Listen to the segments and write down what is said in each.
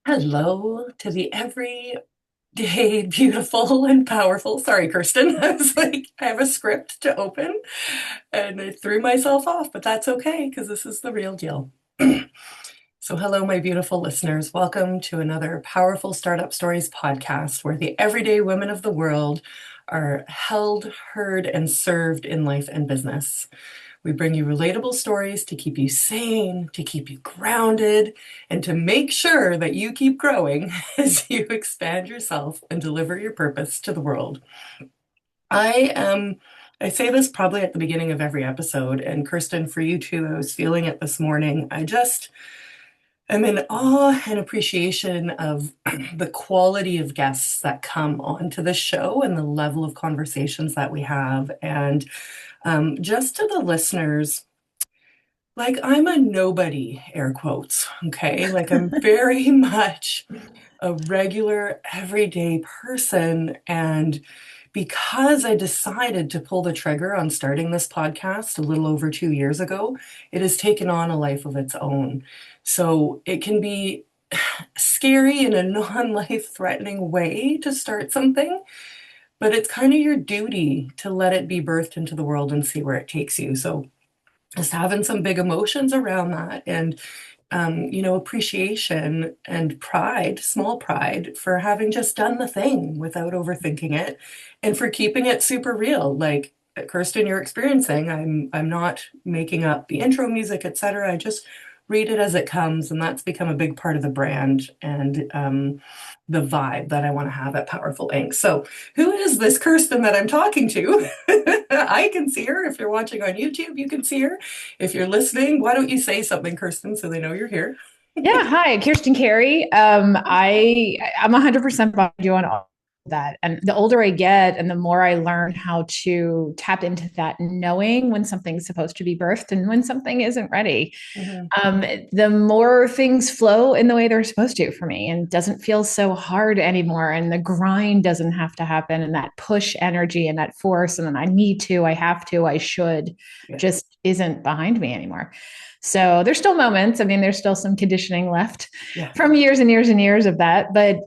Hello to the everyday beautiful and powerful. Sorry, Kirstin. I was like, I have a script to open and I threw myself off, but that's okay because this is the real deal. So, hello, my beautiful listeners. Welcome to another Powerful Startup Stories podcast where the everyday women of the world are held, heard, and served in life and business. We bring you relatable stories to keep you sane, to keep you grounded, and to make sure that you keep growing as you expand yourself and deliver your purpose to the world. I am, I say this probably at the beginning of every episode, and Kirstin, for you too, I was feeling it this morning. I just am in awe and appreciation of the quality of guests that come onto the show and the level of conversations that we have. And just to the listeners, like I'm a nobody, air quotes, okay? Like I'm very much a regular, everyday person. And because I decided to pull the trigger on starting this podcast a little over 2 years ago, it has taken on a life of its own. So it can be scary in a non-life threatening way to start something, but it's kind of your duty to let it be birthed into the world and see where it takes you. So just having some big emotions around that and appreciation and pride, small pride for having just done the thing without overthinking it and for keeping it super real. Like Kirsten, you're experiencing, I'm not making up the intro music, etc. I just read it as it comes, and that's become a big part of the brand and the vibe that I want to have at Powerful Inc. So, who is this Kirsten that I'm talking to? I can see her. If you're watching on YouTube, you can see her. If you're listening, why don't you say something, Kirsten, so they know you're here? Yeah, hi, Kirstin Carey. I'm 100% behind you on all of that. And the older I get, and the more I learn how to tap into that, knowing when something's supposed to be birthed and when something isn't ready, Mhm. the more things flow in the way they're supposed to for me, and doesn't feel so hard anymore. And the grind doesn't have to happen, and that push energy and that force, and then I need to, I have to, I should, Yeah. just isn't behind me anymore. So there's still moments. I mean, there's still some conditioning left Yeah. from years and years and years of that. But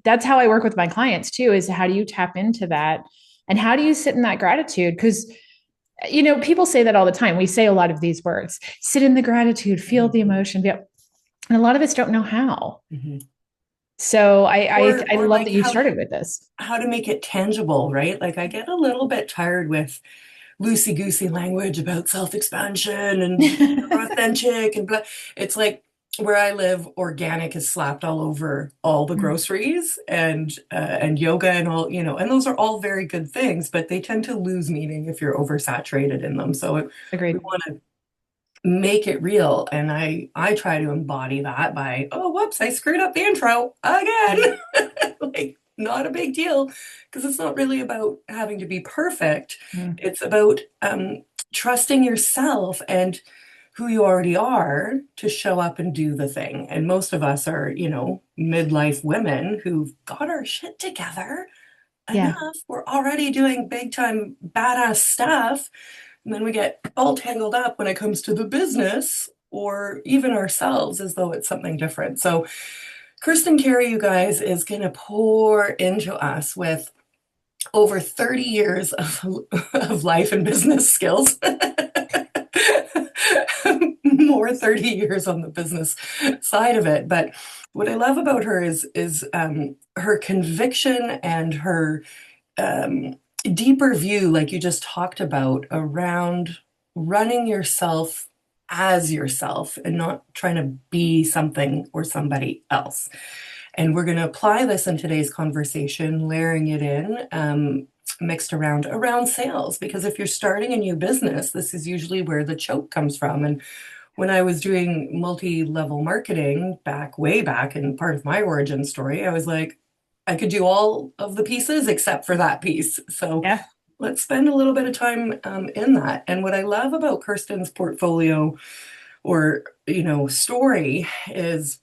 that's how I work with my clients too, is how do you tap into that? And how do you sit in that gratitude? Because, people say that all the time. We say a lot of these words: sit in the gratitude, feel Mhm. the emotion. And a lot of us don't know how. Mhm. So I Or love like that you started with this. how to make it tangible, right? Like I get a little bit tired with loosey-goosey language about self-expansion and authentic and blah. It's like where I live, organic is slapped all over all the groceries and yoga and all, and those are all very good things, but they tend to lose meaning if you're oversaturated in them. So we Agreed. want to make it real, and I try to embody that by, oh, whoops, I screwed up the intro again. Like, not a big deal, because it's not really about having to be perfect. Mm. It's about trusting yourself and who you already are to show up and do the thing. And most of us are, midlife women who've got our shit together Yeah. enough. We're already doing big time badass stuff. And then we get all tangled up when it comes to the business or even ourselves as though it's something different. So Kirsten Carey, you guys, is going to pour into us with over 30 years of life and business skills. More 30 years on the business side of it. But what I love about her is her conviction and her um, deeper view, like you just talked about, around running yourself as yourself and not trying to be something or somebody else. And we're going to apply this in today's conversation, layering it in, mixed around sales. Because if you're starting a new business, this is usually where the choke comes from. And when I was doing multi-level marketing back way back in part of my origin story, I was like, I could do all of the pieces except for that piece. So Yeah. let's spend a little bit of time in that. And what I love about Kirsten's portfolio or, story is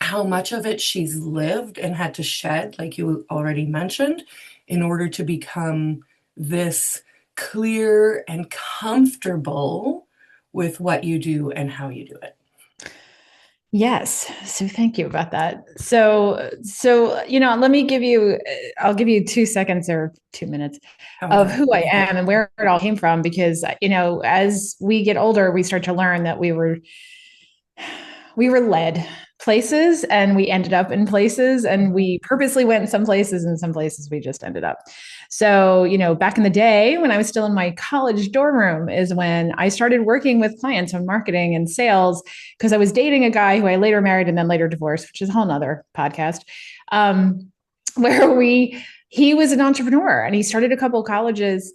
how much of it she's lived and had to shed, like you already mentioned, in order to become this clear and comfortable with what you do and how you do it. Yes. So thank you about that. Let me give you, I'll give you 2 seconds or 2 minutes of However, who would I be great. am and where it all came from, because, as we get older, we start to learn that we were led places and we ended up in places, and Mhm. we purposely went in some places, and some places we just ended up. So, back in the day when I was still in my college dorm room is when I started working with clients on marketing and sales, because I was dating a guy who I later married and then later divorced, which is a whole nother podcast. Um, where he was an entrepreneur and he started a couple of colleges,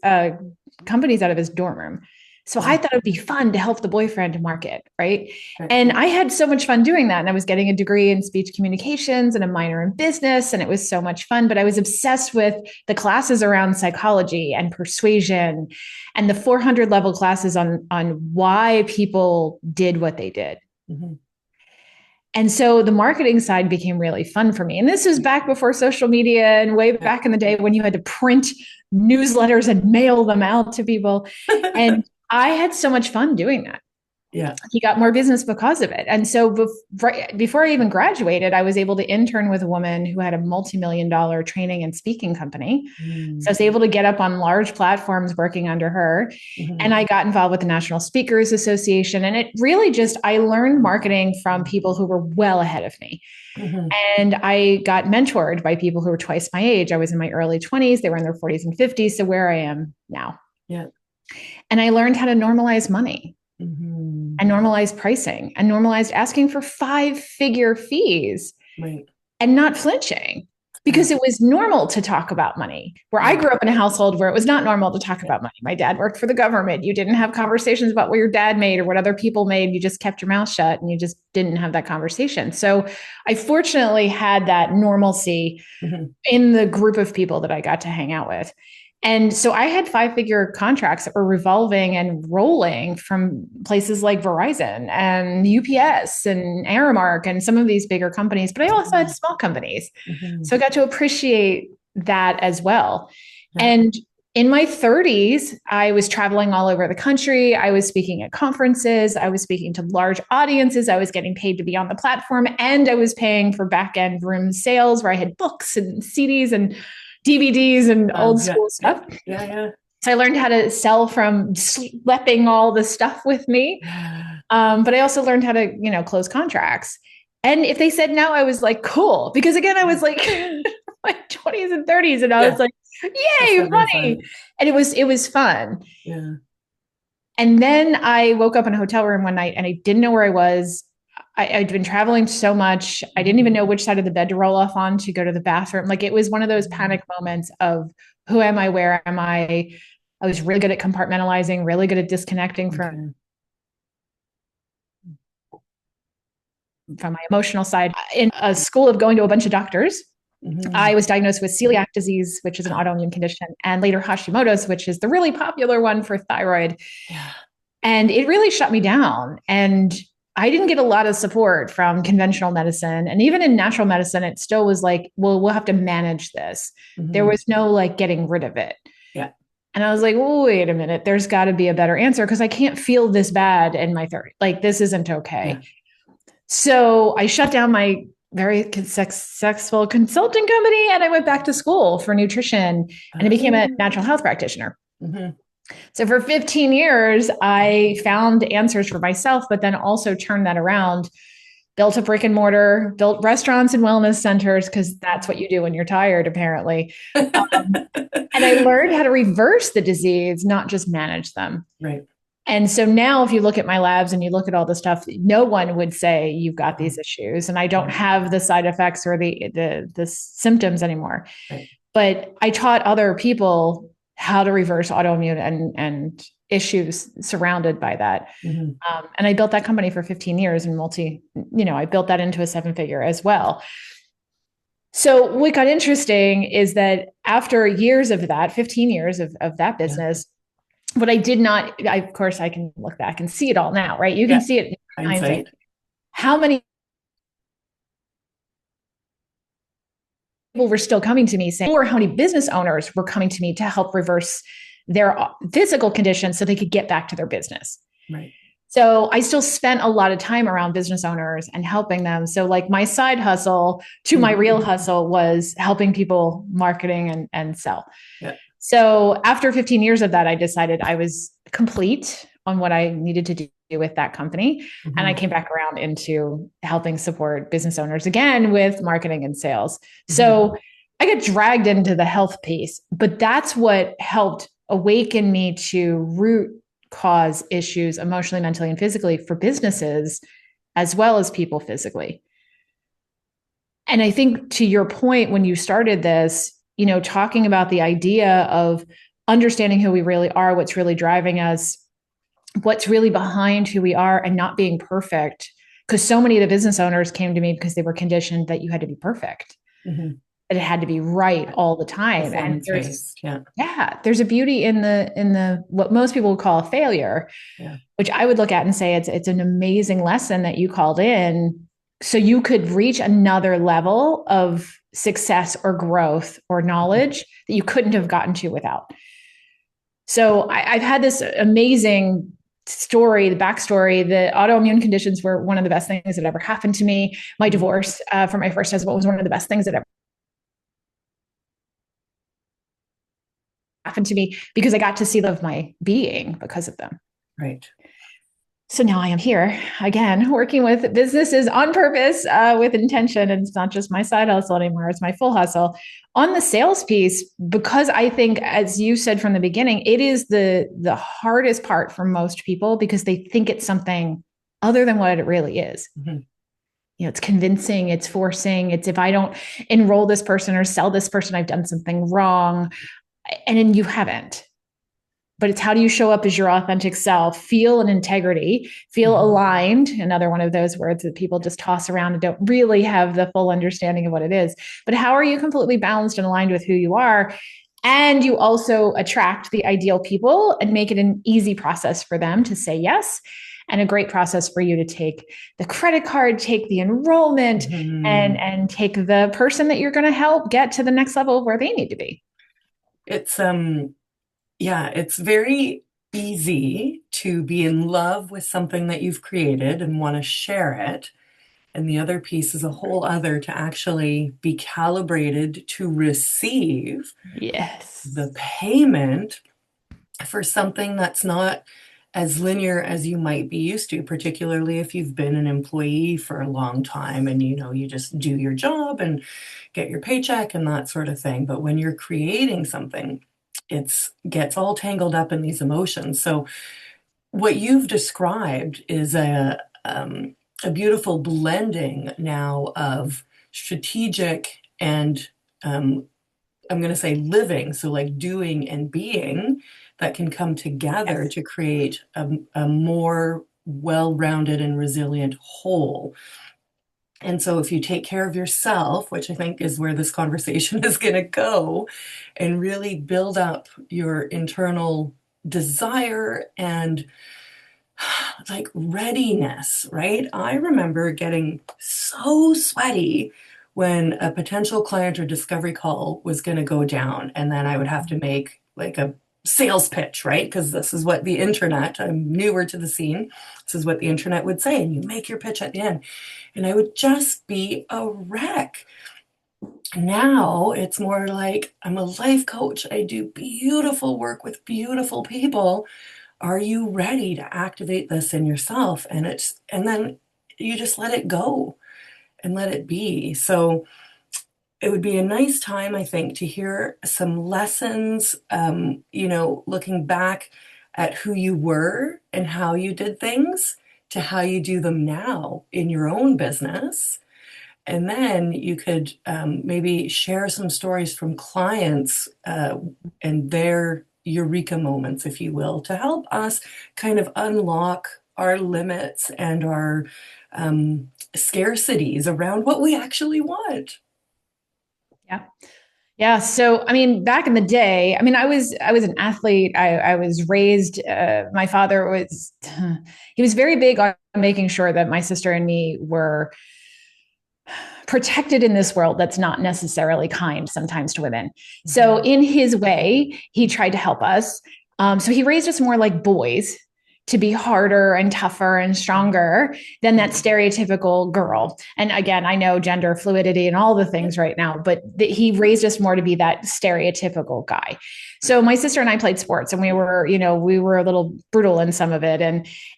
companies out of his dorm room. So I Wow. thought it'd be fun to help the boyfriend market, right? Right. And I had so much fun doing that. And I was getting a degree in speech communications and a minor in business. And it was so much fun. But I was obsessed with the classes around psychology and persuasion and the 400 level classes on why people did what they did. Mhm. And so the marketing side became really fun for me. And this was back before social media and way Yeah. back in the day when you had to print newsletters and mail them out to people. And I had so much fun doing that. Yeah. He got more business because of it. And so before I even graduated, I was able to intern with a woman who had a multi-million-dollar training and speaking company. So I Mm. was able to get up on large platforms working under her. And Mhm. I got involved with the National Speakers Association. And it really just, I learned marketing from people who were well ahead of me. Mhm. And I got mentored by people who were twice my age. I was in my early 20s, they were in their 40s and 50s. So where I am now. Yeah. And I learned how to normalize money Mhm. and normalized pricing and normalized asking for 5-figure fees Right. and not flinching, Yeah. because it was normal to talk about money. Where I Yeah. grew up in a household where it was not normal to talk Yeah. about money. My dad worked for the government. You didn't have conversations about what your dad made or what other people made. You just kept your mouth shut and you just didn't have that conversation. So I fortunately had that normalcy Mhm. in the group of people that I got to hang out with. And so I had 5-figure contracts that were revolving and rolling from places like Verizon and UPS and Aramark and some of these bigger companies, but I also had Mhm. small companies. Mhm. So I got to appreciate that as well. Yeah. And in my 30s, I was traveling all over the country. I was speaking at conferences. I was speaking to large audiences. I was getting paid to be on the platform. And I was paying for back end room sales where I had books and CDs and DVDs and old Yeah. school Yeah. stuff. Yeah. Yeah. So I learned how to sell from schlepping all the stuff with me. Yeah. But I also learned how to, close contracts. And if they said no, I was like, cool. Because again, I was like my 20s and 30s, and I was Yeah. like, Just yay, having money. fun. And it was fun. Yeah. And then I woke up in a hotel room one night and I didn't know where I was. I'd been traveling so much. I didn't even Mhm. know which side of the bed to roll off on to go to the bathroom. Like it was one of those Mhm. panic moments of who am I? Where am I? I was really good at compartmentalizing, really good at disconnecting Okay. from my emotional side. In a school of going to a bunch of doctors, Mhm. I was diagnosed with celiac disease, which is an autoimmune condition, and later Hashimoto's, which is the really popular one for thyroid. Yeah. And it really shut me down. And I didn't get a lot of support from conventional medicine. And even in natural medicine, it still was like, well, we'll have to manage this. There Mhm. was no like getting rid of it. Yeah. And I was like, oh, wait a minute, there's got to be a better answer because I can't feel this bad in my 30s. Like, this isn't okay. Yeah. So I shut down my very successful consulting company and I went back to school for nutrition and I became a Oh. natural health practitioner. Mhm. So for 15 years, I found answers for myself, but then also turned that around, built a brick and mortar, built restaurants and wellness centers, because that's what you do when you're tired, apparently. And I learned how to reverse the disease, not just manage them. Right. And so now, if you look at my labs and you look at all the stuff, no one would say you've got Wow. these issues, and I don't Right. have the side effects or the symptoms anymore. Right. But I taught other people how to reverse autoimmune and issues surrounded by that. Mhm. And I built that company for 15 years and I built that into a 7-figure as well. So what got interesting is that after years of that, 15 years of that Yeah. business, what I did not, of course, I can look back and see it all now, right? You can Yeah. see it in hindsight. Hindsight. How many people were still coming to me saying, or how many business owners were coming to me to help reverse their physical conditions so they could get back to their business. Right. So I still spent a lot of time around business owners and helping them. So like my side hustle to my real Mhm. hustle was helping people marketing and sell. Yeah. So after 15 years of that, I decided I was complete on what I needed to do with that company. And I Mhm. came back around into helping support business owners again with marketing and sales. Mhm. So I got dragged into the health piece, but that's what helped awaken me to root cause issues emotionally, mentally, and physically for businesses as well as people physically. And I think to your point, when you started this, talking about the idea of understanding who we really are, what's really driving us, what's really behind who we are, and not being perfect. Because so many of the business owners came to me because they were conditioned that you had to be perfect, Mhm. that it had to be right all the time. And Performance based. Yeah. there's a beauty in the what most people would call a failure, Yeah. which I would look at and say it's an amazing lesson that you called in so you could reach another level of success or growth or Mhm. knowledge that you couldn't have gotten to without. So I've had this amazing story, the backstory. The autoimmune conditions were one of the best things that ever happened to me. My Mhm. divorce from my first husband was one of the best things that ever happened to me because I got to see love my being because of them. Right. So now I am here again, working with businesses on purpose, with intention. And it's not just my side hustle anymore, it's my full hustle. On the sales piece, because I think, as you said from the beginning, it is the hardest part for most people because they think it's something other than what it really is. Mhm. It's convincing, it's forcing, it's if I don't enroll this person or sell this person, I've done something wrong. And then you haven't, but it's how do you show up as your authentic self, feel an integrity, feel Mhm. aligned, another one of those words that people just toss around and don't really have the full understanding of what it is. But how are you completely balanced and aligned with who you are? And you also attract the ideal people and make it an easy process for them to say yes, and a great process for you to take the credit card, take the enrollment, and Mhm. take the person that you're going to help get to the next level of where they need to be. It's yeah, it's very easy to be in love with something that you've created and want to share it. And the other piece is a whole other to actually be calibrated to receive the Yes. payment for something that's not as linear as you might be used to, particularly if you've been an employee for a long time and you just do your job and get your paycheck and that sort of thing. But when you're creating something, it's gets all tangled up in these emotions. So what you've described is a beautiful blending now of strategic and I'm going to say living, so like doing and being that can come together Yes. to create a more well-rounded and resilient whole. And so if you take care of yourself, which I think is where this conversation is going to go, and really build up your internal desire and like readiness, right? I remember getting so sweaty when a potential client or discovery call was going to go down, and then I would have to make like a sales pitch, right? Because this is what the internet, I'm newer to the scene, this is what the internet would say, and you make your pitch at the end. And I would just be a wreck. Now it's more like I'm a life coach. I do beautiful work with beautiful people. Are you ready to activate this in yourself? And then you just let it go and let it be. So it would be a nice time, I think, to hear some lessons, looking back at who you were and how you did things to how you do them now in your own business. And then you could maybe share some stories from clients and their eureka moments, if you will, to help us kind of unlock our limits and our scarcities around what we actually want. Yeah. Yeah. So, I mean, back in the day, I mean, I was an athlete. I was raised. My father was he was very big on making sure that my sister and me were protected in this world that's not necessarily kind sometimes to women. So, Mhm. in his way, he tried to help us. So he raised us more like boys. to be harder and tougher and stronger than that stereotypical girl. And again, I know gender fluidity and all the things right now, but he raised us more to be that stereotypical guy. So my sister and I played sports, and we were a little brutal in some of it.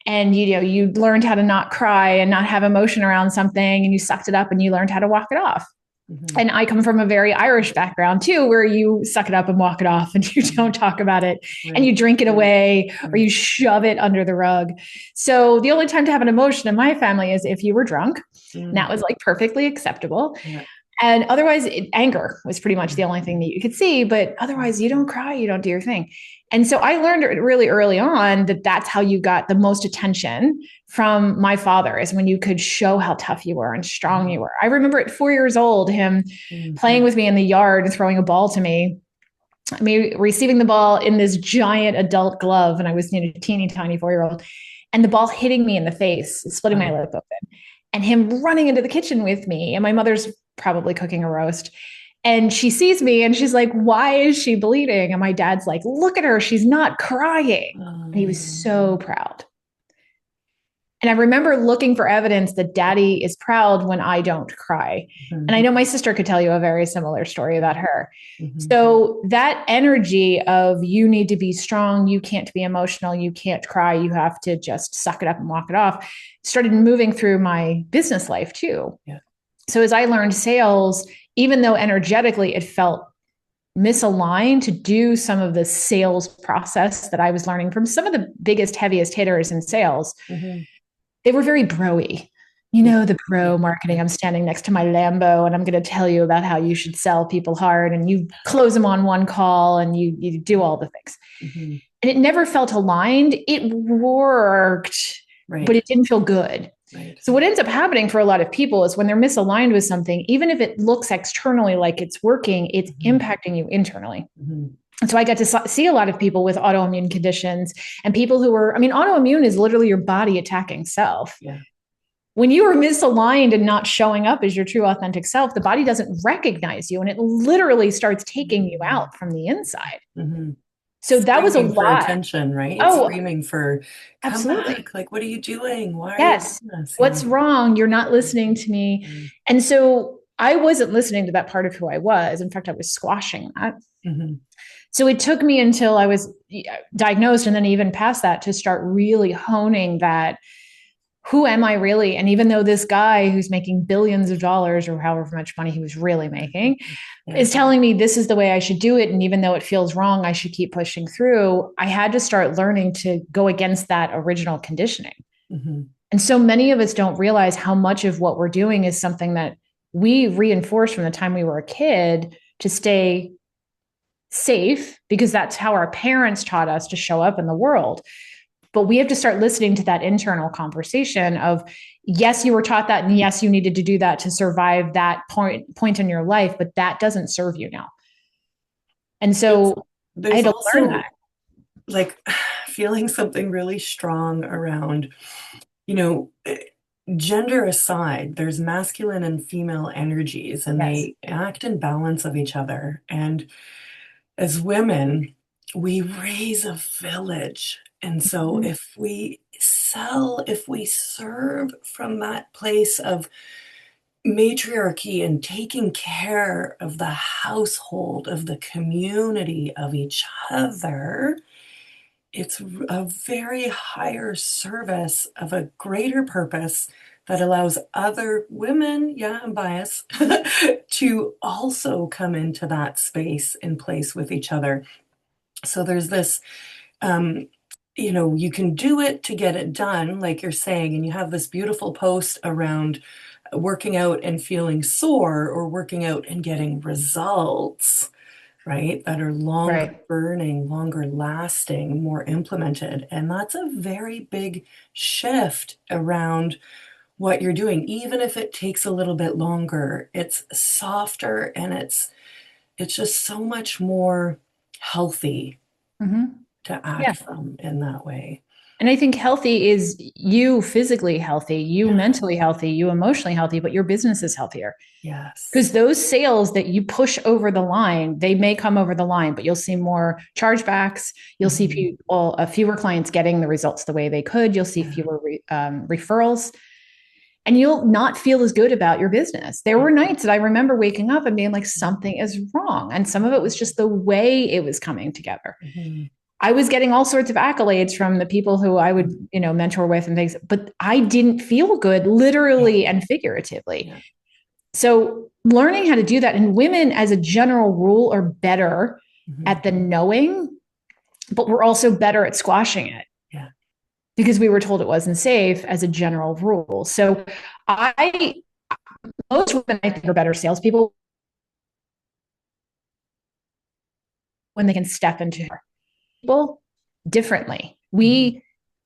And you learned how to not cry and not have emotion around something, and you sucked it up and you learned how to walk it off. Mm-hmm. And I come from a very Irish background too, where you suck it up and walk it off and you don't talk about it and Right. you drink it away or Right. you shove it under the rug. So the only time to have an emotion in my family is if you were drunk. And Mm. that was like perfectly acceptable. Yeah. And otherwise, anger was pretty much Yeah. the only thing that you could see. But otherwise, you don't cry, you don't do your thing. And so I learned really early on that that's how you got the most attention from my father, is when you could show how tough you were and strong you were. I remember at 4 years old, him Mm-hmm. playing with me in the yard and throwing a ball to me. I mean, receiving the ball in this giant adult glove, and I was a teeny tiny 4 year old, and the ball hitting me in the face, splitting my lip open, and him running into the kitchen with me. And my mother's probably cooking a roast. And she sees me and she's like, "Why is she bleeding?" And my dad's like, "Look at her. She's not crying." And he was so proud. And I remember looking for evidence that daddy is proud when I don't cry. And I know my sister could tell you a very similar story about her. Mm-hmm. So that energy of you need to be strong, you can't be emotional, you can't cry, you have to just suck it up and walk it off, started moving through my business life too. Yeah. So as I learned sales, even though energetically it felt misaligned to do some of the sales process that I was learning from some of the biggest, heaviest hitters in sales, Mm-hmm. they were very bro-y. Yeah. The pro marketing. I'm standing next to my Lambo and I'm going to tell you about how you should sell people hard, and you close them on one call and you do all the things. Mm-hmm. And it never felt aligned. It worked, but Right. it didn't feel good. Right. So what ends up happening for a lot of people is when they're misaligned with something, even if it looks externally like it's working, it's Mm-hmm. impacting you internally. Mm-hmm. And so I got to see a lot of people with autoimmune conditions and people who were, I mean, autoimmune is literally your body attacking self. Yeah. When you are misaligned and not showing up as your true authentic self, the body doesn't recognize you and it literally starts taking you out from the inside. Mm-hmm. So that was a Screaming for lot. attention, right? Oh, Screaming for, come absolutely. back. Like, what are you doing? Why are you Yes. doing this? What's wrong? You're not listening to me. And so I wasn't listening to that part of who I was. In fact, I was squashing that. Mm-hmm. So it took me until I was diagnosed and then even past that to start really honing that, who am I really? And even though this guy who's making billions of dollars or however much money he was really making Yeah. is telling me this is the way I should do it, and even though it feels wrong, I should keep pushing through, I had to start learning to go against that original conditioning. Mm-hmm. And so many of us don't realize how much of what we're doing is something that we reinforced from the time we were a kid to stay safe, because that's how our parents taught us to show up in the world. But we have to start listening to that internal conversation of, yes, you were taught that, and yes, you needed to do that to survive that point in your life, but that doesn't serve you now. And There's, so I there's had to learn also that. like feeling something really strong around, you know, gender aside, there's masculine and female energies, and Yes. they act in balance of each other. And as women, we raise a village. And so Mhm. if we serve from that place of matriarchy and taking care of the household, of the community, of each other, it's a very higher service of a greater purpose that allows other women, yeah, I'm biased, to also come into that space and place with each other. So there's this, um, you can do it to get it done, like you're saying, and you have this beautiful post around working out and feeling sore, or working out and getting results, right? That are longer Right. burning, longer lasting, more implemented. And that's a very big shift around what you're doing. Even if it takes a little bit longer, it's softer and it's just so much more healthy Mm-hmm. to act Yeah. from in that way. And I think healthy is you physically healthy, you Yeah. mentally healthy, you emotionally healthy, but your business is healthier. Yes. Because those sales that you push over the line, they may come over the line, but you'll see more chargebacks. You'll see Hmm. people, fewer clients getting the results the way they could. You'll see Yeah. fewer referrals, and you'll not feel as good about your business. There Yeah. were nights that I remember waking up and being like, something is wrong. And some of it was just the way it was coming together. Hmm. I was getting all sorts of accolades from the people who I would, mentor with and things, but I didn't feel good Yeah. literally and figuratively. Yeah. So learning how to do that, and women as a general rule are better Hmm. at the knowing, but we're also better at squashing it Yeah. because we were told it wasn't safe as a general rule. So I most women I think are better salespeople when they can step into people differently. Hmm.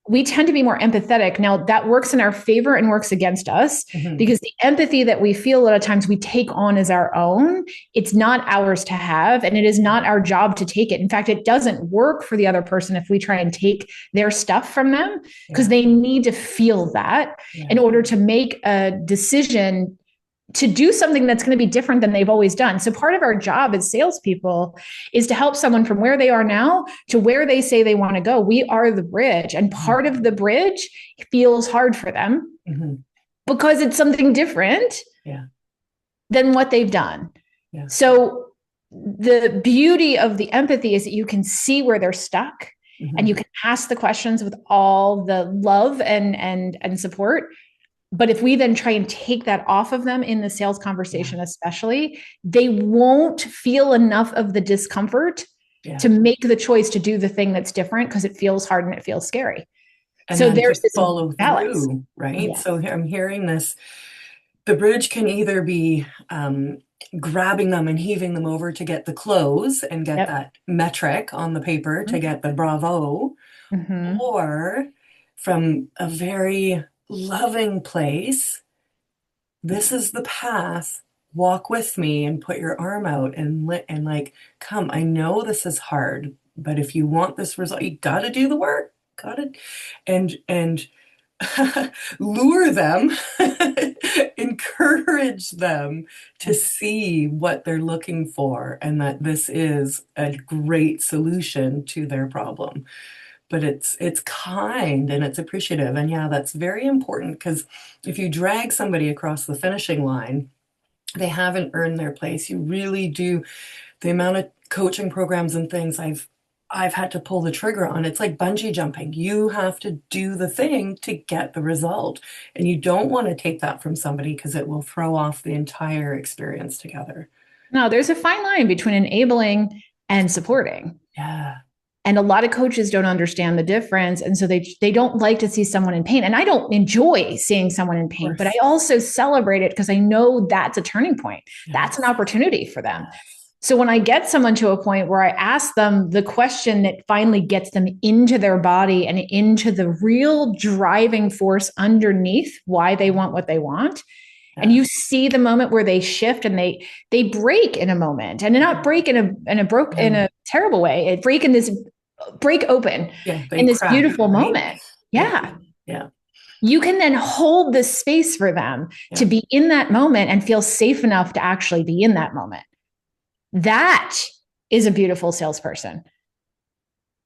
We tend to be more empathetic. Now that works in our favor and works against us Hmm. because the empathy that we feel a lot of times we take on as our own. It's not ours to have, and it is not our job to take it. In fact, it doesn't work for the other person if we try and take their stuff from them because Yeah. they need to feel that Yeah. in order to make a decision to do something that's going to be different than they've always done. So part of our job as salespeople is to help someone from where they are now to where they say they want to go. We are the bridge, and Hmm. part of the bridge feels hard for them Hmm. because it's something different Yeah. than what they've done. Yeah. So the beauty of the empathy is that you can see where they're stuck and Hmm. you can ask the questions with all the love and support. But if we then try and take that off of them in the sales Yeah. conversation, especially, they won't feel enough of the discomfort Yeah. to make the choice to do the thing that's different because it feels hard and it feels scary. And So then to there's this follow balance. through, right? Yeah. So I'm hearing this. The bridge can either be grabbing them and heaving them over to get the close and get Yep. that metric on the paper to get the bravo, Mm-hmm. or from a very loving place, this is the path. Walk with me and put your arm out and like, come. I know this is hard, but if you want this result, you got to do the work. Got to, and lure them, encourage them to see what they're looking for and that this is a great solution to their problem. But it's kind and it's appreciative. And yeah, that's very important because if you drag somebody across the finishing line, they haven't earned their place. You really do. The amount of coaching programs and things I've had to pull the trigger on. It's like bungee jumping. You have to do the thing to get the result. And you don't want to take that from somebody because it will throw off the entire experience together. No, there's a fine line between enabling and supporting. Yeah, And a lot of coaches don't understand the difference, and so they don't like to see someone in pain. And I don't enjoy seeing someone in of pain, but I course. also celebrate it because I know that's a turning point. That's an Yes. opportunity for them. Yes. So when I get someone to a point where I ask them the question that finally gets them into their body and into the real driving force underneath why they want what they want, and Yeah. you see the moment where they shift and they break in a moment, and not break in No. a terrible way. It break open Yeah, they in this crack, beautiful right? moment. Yeah. Yeah. Yeah. You can then hold the space for them to Yeah. be in that moment and feel safe enough to actually be in that moment. That is a beautiful salesperson.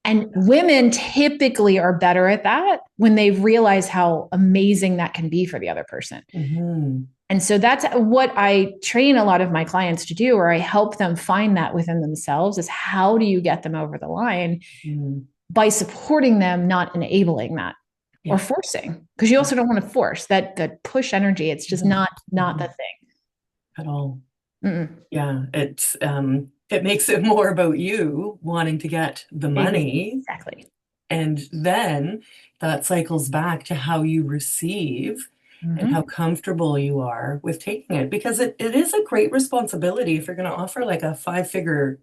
And women typically are better at that when they realize how amazing that can be for the other person. Hmm. And so that's what I train a lot of my clients to do, or I help them find that within themselves is how do you get them over the line Hmm. by supporting them, not enabling that or Yeah. forcing. Because you Yeah. also don't want to force that push energy. It's just Mhm. not the Mhm. thing. At all. Mm-mm. Yeah, it makes it more about you wanting to get the money, Exactly. and then that cycles back to how you receive and how Mm-hmm. comfortable you are with taking it. Because it is a great responsibility if you're going to offer like a five-figure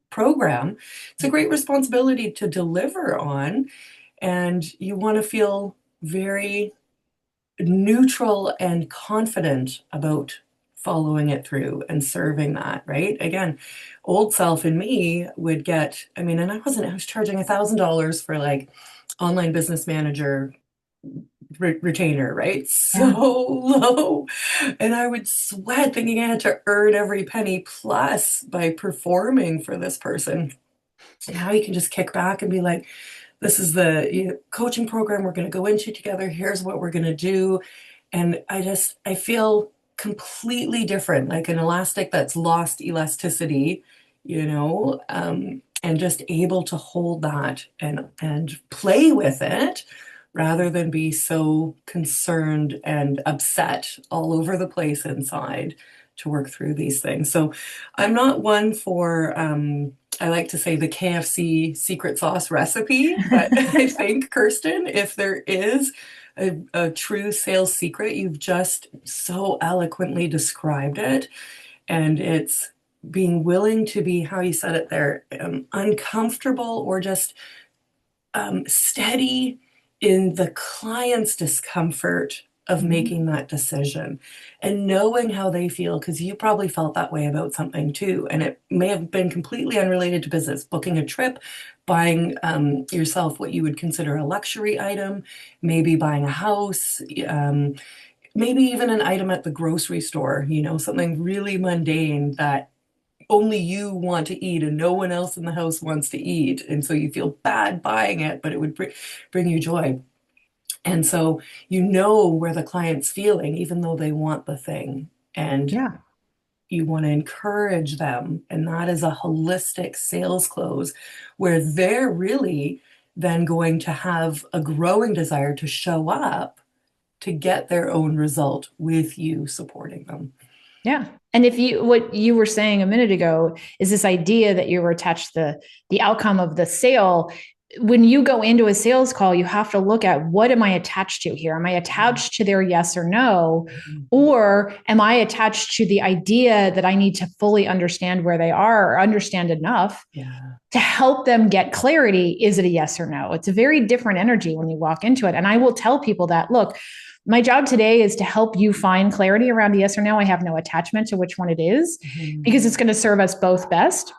program. It's a great responsibility to deliver on, and you want to feel very neutral and confident about following it through and serving that, right? Again, old self in me would get, I mean, and I was charging $1,000 for like online business manager retainer, right? So Yeah. low. And I would sweat thinking I had to earn every penny plus by performing for this person. Now you can just kick back and be like, this is the coaching program we're going to go into together. Here's what we're going to do. And I feel completely different, like an elastic that's lost elasticity, and just able to hold that and play with it rather than be so concerned and upset all over the place inside to work through these things. So I'm not one for, I like to say the KFC secret sauce recipe, but I think, Kirstin, if there is a true sales secret, you've just so eloquently described it. And it's being willing to be, how you said it there, uncomfortable or just steady in the client's discomfort of Mhm. making that decision and knowing how they feel, because you probably felt that way about something too. And it may have been completely unrelated to business, booking a trip, buying yourself what you would consider a luxury item, maybe buying a house, maybe even an item at the grocery store, something really mundane that only you want to eat and no one else in the house wants to eat. And so you feel bad buying it, but it would bring you joy. And so you know where the client's feeling, even though they want the thing. And Yeah. you want to encourage them. And that is a holistic sales close where they're really then going to have a growing desire to show up to get their own result with you supporting them. Yeah. And if you, what you were saying a minute ago is this idea that you were attached to the outcome of the sale. When you go into a sales call, you have to look at, what am I attached to here? Am I attached to their yes or no? Mhm. Or am I attached to the idea that I need to fully understand where they are, or understand enough Yeah. to help them get clarity? Is it a yes or no? It's a very different energy when you walk into it. And I will tell people that, look, my job today is to help you find clarity around a yes or no. I have no attachment to which one it is, Mhm. because it's going to serve us both best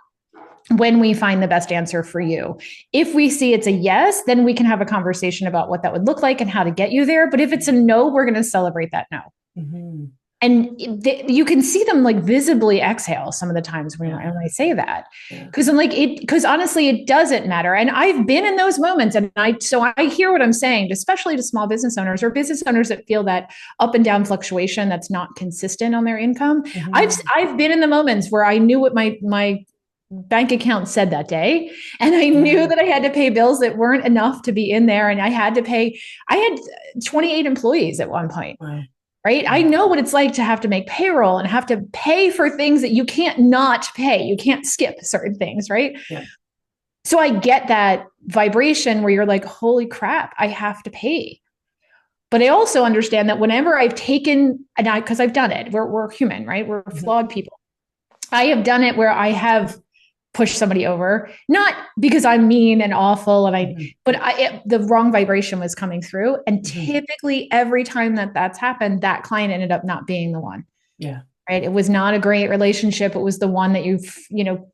when we find the best answer for you. If we see it's a yes, then we can have a conversation about what that would look like and how to get you there. But if it's a no, we're going to celebrate that no. Mhm. And you can see them like visibly exhale some of the times when Yeah. I say that, Yeah. because I'm like, because honestly it doesn't matter, and I've been in those moments, and I hear what I'm saying, especially to small business owners or business owners that feel that up and down fluctuation that's not consistent on their income. i've Mhm. i've been in the moments where I knew what my bank account said that day, and I knew Yeah. that I had to pay bills that weren't enough to be in there, and I had 28 employees at one point, Wow. right? I know what it's like to have to make payroll and have to pay for things that you can't not pay. You can't skip certain things, right? Yeah. So I get that vibration where you're like, holy crap, I have to pay. But I also understand that whenever I've taken, because I've done it, we're human, right? We're Mhm. flawed people. I have done it where I have pushed somebody over, not because I'm mean and awful, Mhm. but the wrong vibration was coming through. And Mhm. typically, every time that that's happened, that client ended up not being the one. Yeah. Right? It was not a great relationship. It was the one that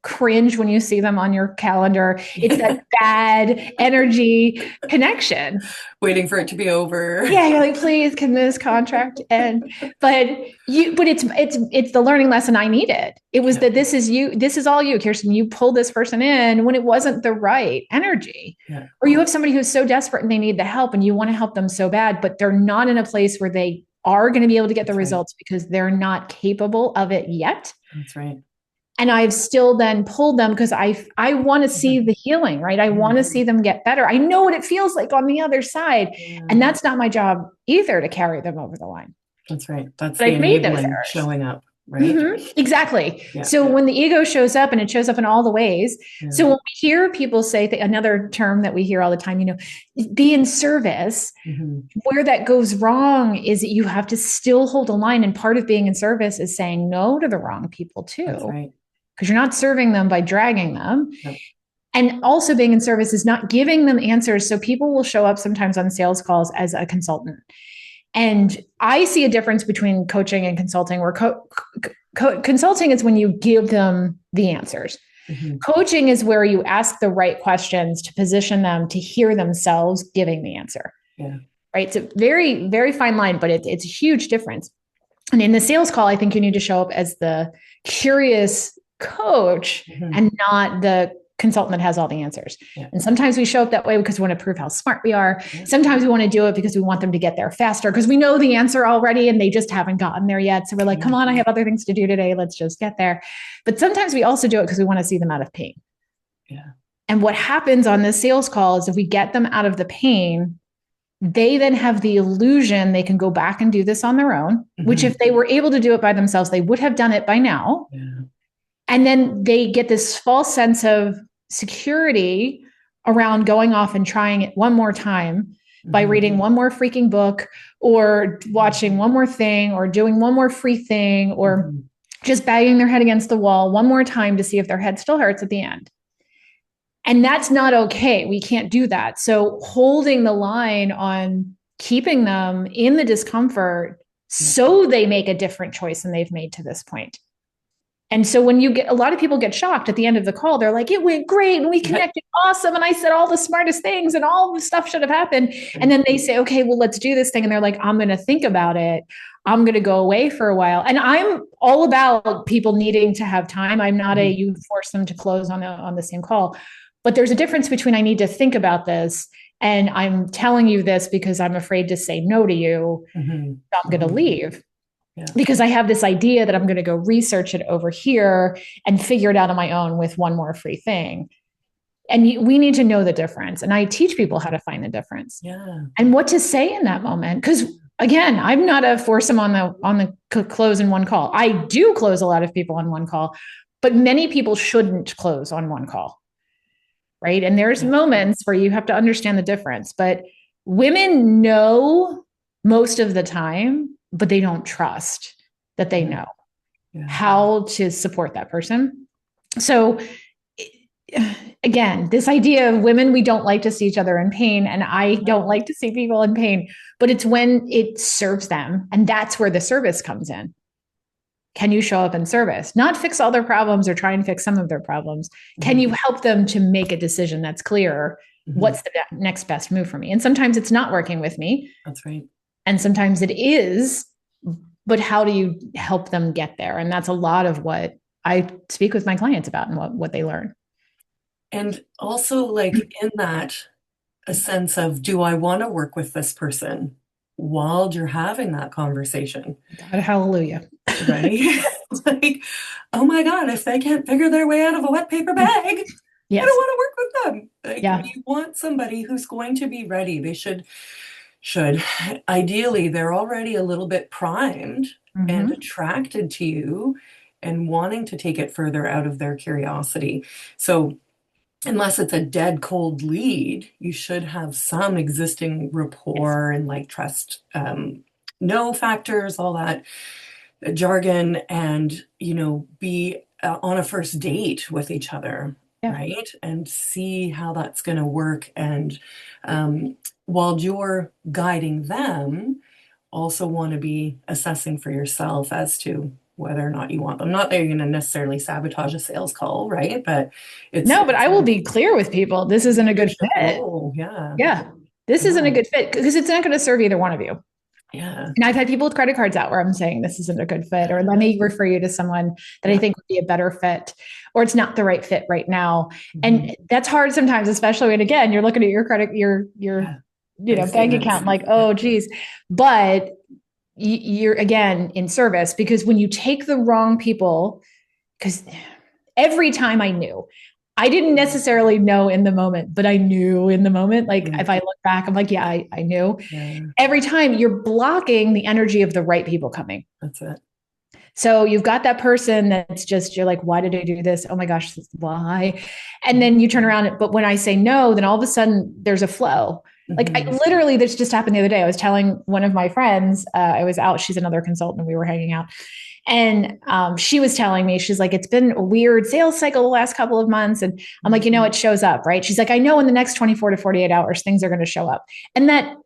cringe when you see them on your calendar. It's that Yeah. bad energy connection. Waiting for it to be over. Yeah, you're like, please, can this contract end? But it's the learning lesson I needed. It was Yeah. that this is you, this is all you, Kirsten. You pulled this person in when it wasn't the right energy. Yeah. Or you have somebody who's so desperate and they need the help and you want to help them so bad, but they're not in a place where they are going to be able to get the That's right. results because they're not capable of it yet. That's right. And I've still then pulled them because I want to see Mhm. the healing, right? I want to Mhm. see them get better. I know what it feels like on the other side. Yeah. And that's not my job either, to carry them over the line. That's right. That's But the I've made those enabling errors. showing up, right? Exactly. Yeah. So when the ego shows up, and it shows up in all the ways. Yeah. So when we hear people say another term that we hear all the time, be in service, Mhm. where that goes wrong is that you have to still hold a line. And part of being in service is saying no to the wrong people That's too, right. because you're not serving them by dragging them. No. And also being in service is not giving them answers. So people will show up sometimes on sales calls as a consultant. And I see a difference between coaching and consulting, where consulting is when you give them the answers. Mm-hmm. Coaching is where you ask the right questions to position them to hear themselves giving the answer. Yeah. Right. It's a very, very fine line, but it's a huge difference. And in the sales call, I think you need to show up as the curious coach Mm-hmm. and not the consultant that has all the answers. Yeah. And sometimes we show up that way because we want to prove how smart we are. Yeah. Sometimes we want to do it because we want them to get there faster because we know the answer already and they just haven't gotten there yet. So we're like, come on, I have other things to do today. Let's just get there. But sometimes we also do it because we want to see them out of pain. Yeah. And what happens on this sales call is if we get them out of the pain, they then have the illusion they can go back and do this on their own, Mm-hmm. which if they were able to do it by themselves, they would have done it by now. Yeah. And then they get this false sense of security around going off and trying it one more time by reading one more freaking book or watching one more thing or doing one more free thing or just banging their head against the wall one more time to see if their head still hurts at the end. And that's not okay. We can't do that. So holding the line on keeping them in the discomfort so they make a different choice than they've made to this point. And so when you get, a lot of people get shocked at the end of the call, they're like, it went great and we connected awesome. And I said all the smartest things and all the stuff should have happened. And then they say, okay, well, let's do this thing. And they're like, I'm going to think about it. I'm going to go away for a while. And I'm all about people needing to have time. I'm not a, you force them to close on the same call. But there's a difference between I need to think about this and I'm telling you this because I'm afraid to say no to you. So I'm going to leave. Yeah. Because I have this idea that I'm going to go research it over here and figure it out on my own with one more free thing. And we need to know the difference. And I teach people how to find the difference. Yeah. And what to say in that moment. Because again, I'm not a force them on the close in one call. I do close a lot of people on one call, but many people shouldn't close on one call. Right. And there's moments where you have to understand the difference, but women know most of the time, but they don't trust that they know how to support that person. So again, this idea of women, we don't like to see each other in pain. And I don't like to see people in pain, but it's when it serves them. And that's where the service comes in. Can you show up in service? Not fix all their problems or try and fix some of their problems. Can you help them to make a decision that's clear? What's the next best move for me? And sometimes it's not working with me. That's right. And sometimes it is, but how do you help them get there? And that's a lot of what I speak with my clients about and what they learn. And also, like in that, a sense of, do I want to work with this person while you're having that conversation? God, hallelujah. Right? Like, oh my God, if they can't figure their way out of a wet paper bag, I don't want to work with them. Like, you want somebody who's going to be ready. They should ideally, they're already a little bit primed and attracted to you and wanting to take it further out of their curiosity. So unless it's a dead cold lead, you should have some existing rapport and like trust, no factors, all that jargon, and, be on a first date with each other. Right. And see how that's going to work. And while you're guiding them, also want to be assessing for yourself as to whether or not you want them. Not that you're going to necessarily sabotage a sales call, right? But but I will be clear with people. This isn't a good fit. Yeah. This isn't a good fit because it's not going to serve either one of you. Yeah. And I've had people with credit cards out where I'm saying this isn't a good fit, or let me refer you to someone that I think would be a better fit, or it's not the right fit right now. And that's hard sometimes, especially when, again, you're looking at your credit, your bank account, like, oh, geez. But you're again in service, because when you take the wrong people, because every time I didn't necessarily know in the moment, but I knew in the moment. Like if I look back, I'm like, I knew. Every time you're blocking the energy of the right people coming. That's it. So you've got that person that's just, you're like, why did I do this? Oh my gosh, why? And then you turn around, but when I say no, then all of a sudden there's a flow. Like this just happened the other day. I was telling one of my friends, I was out, she's another consultant, and we were hanging out. And she was telling me, she's like, it's been a weird sales cycle the last couple of months. And I'm like, it shows up, right? She's like, I know in the next 24 to 48 hours, things are going to show up. And that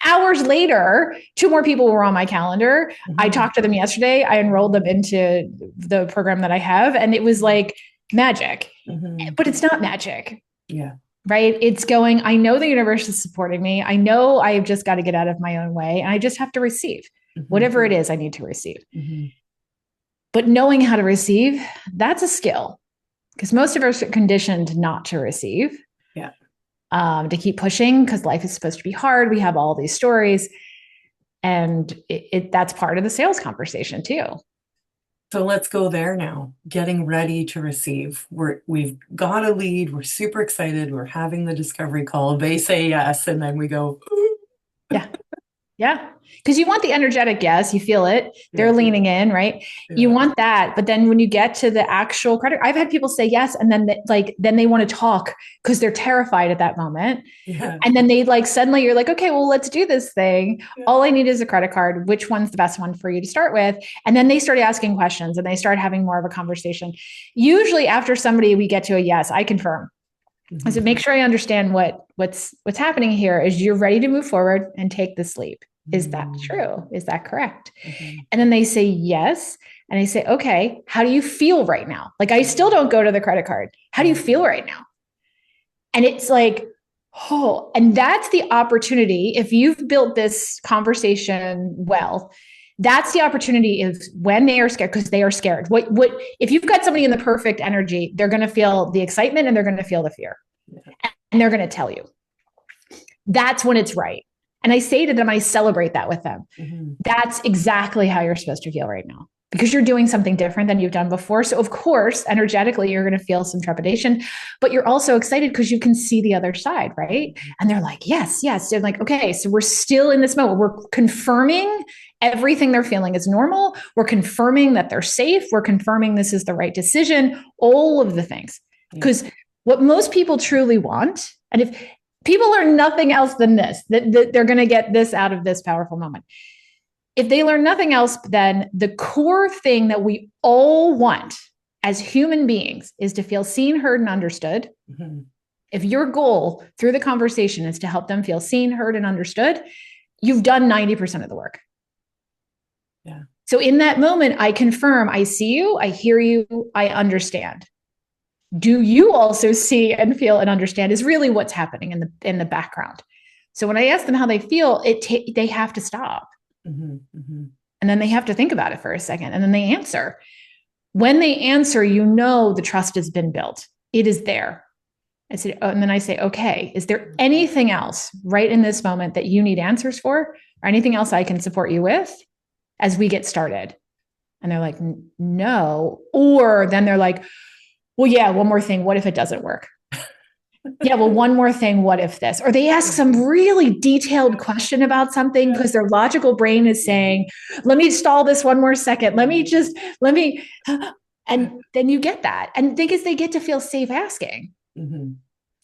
hours later, 2 more people were on my calendar. I talked to them yesterday. I enrolled them into the program that I have. And it was like magic. Hmm. But it's not magic, Yeah. right? It's going, I know the universe is supporting me. I know I've just got to get out of my own way and I just have to receive Hmm. whatever it is I need to receive. Hmm. But knowing how to receive, that's a skill because most of us are conditioned not to receive, Yeah. to keep pushing because life is supposed to be hard. We have all these stories, and that's part of the sales conversation too. So let's go there now. Getting ready to receive. We've got a lead. We're super excited. We're having the discovery call. They say yes, and then we go, Yeah. Yeah. Because you want the energetic yes, you feel it. They're yeah, leaning in, right? You yeah, want that. But then when you get to the actual credit, I've had people say yes, and then then they want to talk because they're terrified at that moment. yeah, And then they like suddenly you're like, okay, well, let's do this thing. yeah, All I need is a credit card. Which one's the best one for you to start with? And then they start asking questions and they start having more of a conversation. Usually after somebody we get to a yes, I confirm. I hmm, said, make sure I understand what's happening here is you're ready to move forward and take this leap. Is that true? Is that correct? hmm, And then they say yes. And I say, okay, how do you feel right now? Like I still don't go to the credit card. How do you yeah, feel right now? And it's like, oh, and that's the opportunity. If you've built this conversation well, that's the opportunity is when they are scared, because they are scared. What if you've got somebody in the perfect energy, they're going to feel the excitement and they're going to feel the fear. yeah, And they're going to tell you. That's when it's right. And I say to them, I celebrate that with them. hmm, That's exactly how you're supposed to feel right now because you're doing something different than you've done before. So, of course, energetically, you're going to feel some trepidation, but you're also excited because you can see the other side, right? And they're like, yes, yes. They're like, okay, so we're still in this moment. We're confirming everything they're feeling is normal. We're confirming that they're safe. We're confirming this is the right decision, all of the things. yeah, Because what most people truly want, and if people learn nothing else than this, that they're going to get this out of this powerful moment. If they learn nothing else, then the core thing that we all want as human beings is to feel seen, heard, and understood. hmm, If your goal through the conversation is to help them feel seen, heard, and understood, you've done 90% of the work. yeah, So in that moment, I confirm I see you, I hear you, I understand. Do you also see and feel and understand is really what's happening in the background. So when I ask them how they feel, they have to stop. hmm, hmm, And then they have to think about it for a second and then they answer. When they answer, you know the trust has been built. It is there. I said, oh, and then I say, okay, is there anything else right in this moment that you need answers for, or anything else I can support you with as we get started? And they're like, no. Or then they're like, well, yeah, one more thing. What if it doesn't work? Yeah, well, one more thing. What if this? Or they ask some really detailed question about something yeah, because their logical brain is saying, let me stall this one more second. Let me, and then you get that. And the thing is, they get to feel safe asking. hmm,